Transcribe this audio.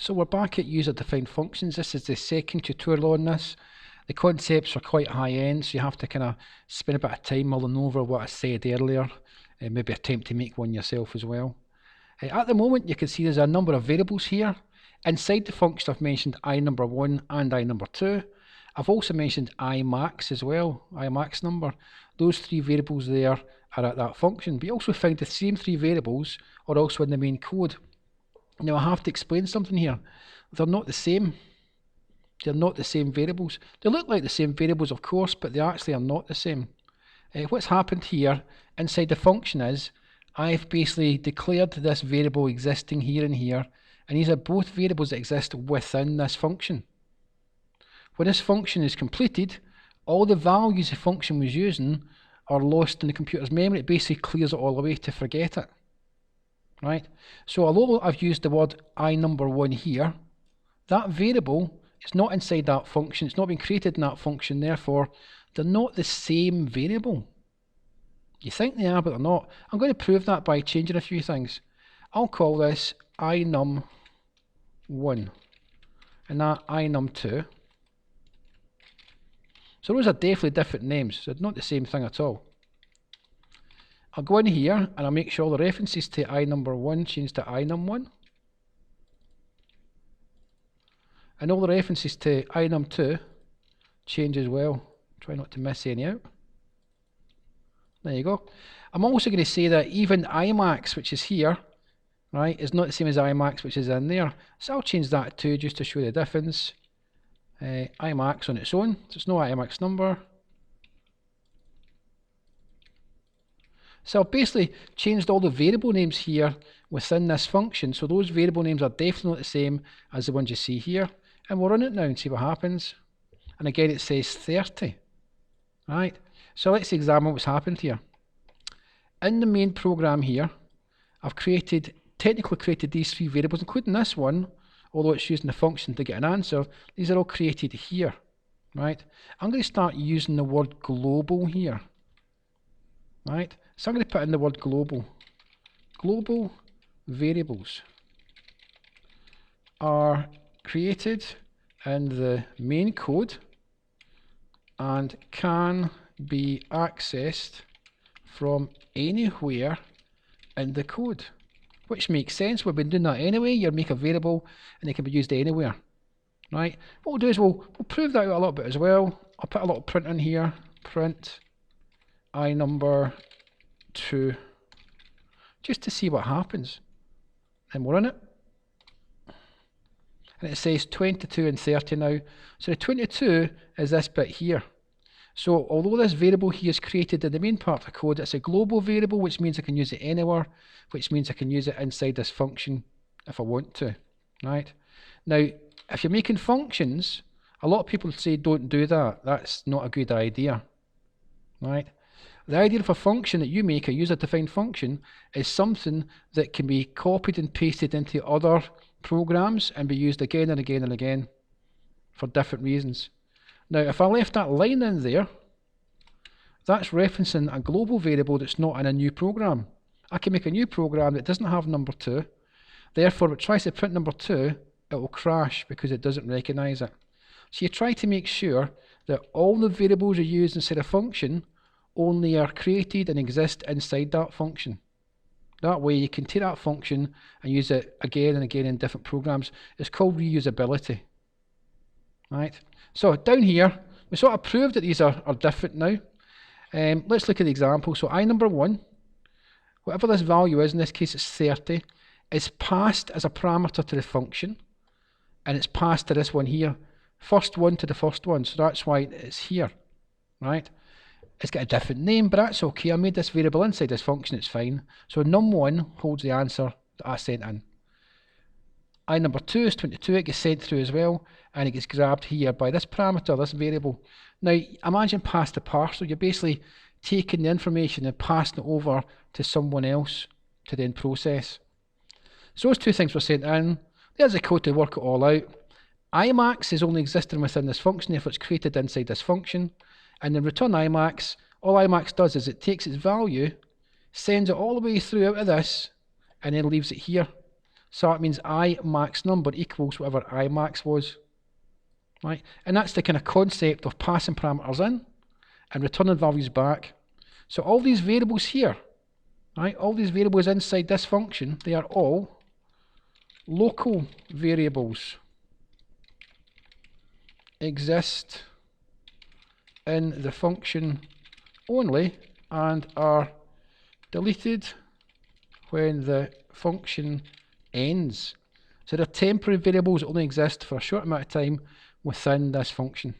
So we're back at user-defined functions. This is the second tutorial on this. The concepts are quite high-end, so you have to kind of spend a bit of time mulling over what I said earlier, and maybe attempt to make one yourself as well. At the moment, you can see there's a number of variables here. Inside the function, I've mentioned I number 1 and I number 2. I've also mentioned I max as well, I max number. Those three variables there are at that function, but you also find the same three variables are also in the main code. Now I have to explain something here. They're not the same. They're not the same variables. They look like the same variables, of course, but they actually are not the same. What's happened here inside the function is I've basically declared this variable existing here and here, and these are both variables that exist within this function. When this function is completed, all the values the function was using are lost in the computer's memory. It basically clears it all away to forget it. Right? So although I've used the word I number 1 here, that variable is not inside that function. It's not been created in that function, therefore they're not the same variable. You think they are, but they're not. I'm going to prove that by changing a few things. I'll call this I num 1 and that I num 2. So those are definitely different names, so not the same thing at all. I'll go in here and I'll make sure the references to I number 1 change to I num 1. And all the references to I num 2 change as well. Try not to miss any out. There you go. I'm also going to say that even I max, which is here, right, is not the same as I max, which is in there. So I'll change that too, just to show the difference. I max on its own, so it's no I max number. So I've basically changed all the variable names here within this function, so those variable names are definitely not the same as the ones you see here. And we'll run it now and see what happens. And again it says 30. Right, so let's examine what's happened here. In the main program here, I've technically created these three variables, including this one, although it's using the function to get an answer. These are all created here. Right, I'm going to start using the word global here. Right, so I'm going to put in the word global. Global variables are created in the main code and can be accessed from anywhere in the code, which makes sense. We've been doing that anyway. You make a variable and it can be used anywhere. Right, what we'll do is we'll prove that out a little bit as well. I'll put a little print in here, print I number 2, just to see what happens. And we'll run it. And it says 22 and 30 now. So the 22 is this bit here. So although this variable here is created in the main part of the code, it's a global variable, which means I can use it anywhere, which means I can use it inside this function if I want to. Right? Now, if you're making functions, a lot of people say don't do that. That's not a good idea. Right? The idea of a function that you make, a user-defined function, is something that can be copied and pasted into other programs and be used again and again and again for different reasons. Now, if I left that line in there, that's referencing a global variable that's not in a new program. I can make a new program that doesn't have number 2. Therefore, if it tries to print number 2, it will crash because it doesn't recognize it. So you try to make sure that all the variables you use inside a function only are created and exist inside that function. That way you can take that function and use it again and again in different programs. It's called reusability. Right. So down here, we sort of proved that these are different now. Let's look at the example. So I number 1, whatever this value is, in this case it's 30, is passed as a parameter to the function, and it's passed to this one here. First one to the first one, so that's why it's here. Right. It's got a different name, but that's okay. I made this variable inside this function, it's fine. So num1 holds the answer that I sent in. I number 2 is 22, it gets sent through as well, and it gets grabbed here by this parameter, this variable. Now, imagine pass to parser. You're basically taking the information and passing it over to someone else to then process. So those two things were sent in. There's the code to work it all out. Imax is only existing within this function if it's created inside this function. And then return Imax, all Imax does is it takes its value, sends it all the way through out of this, and then leaves it here. So that means I max number equals whatever I max was. Right? And that's the kind of concept of passing parameters in and returning values back. So all these variables here, right, all these variables inside this function, they are all local variables, exist in the function only and are deleted when the function ends. So they're temporary variables that only exist for a short amount of time within this function.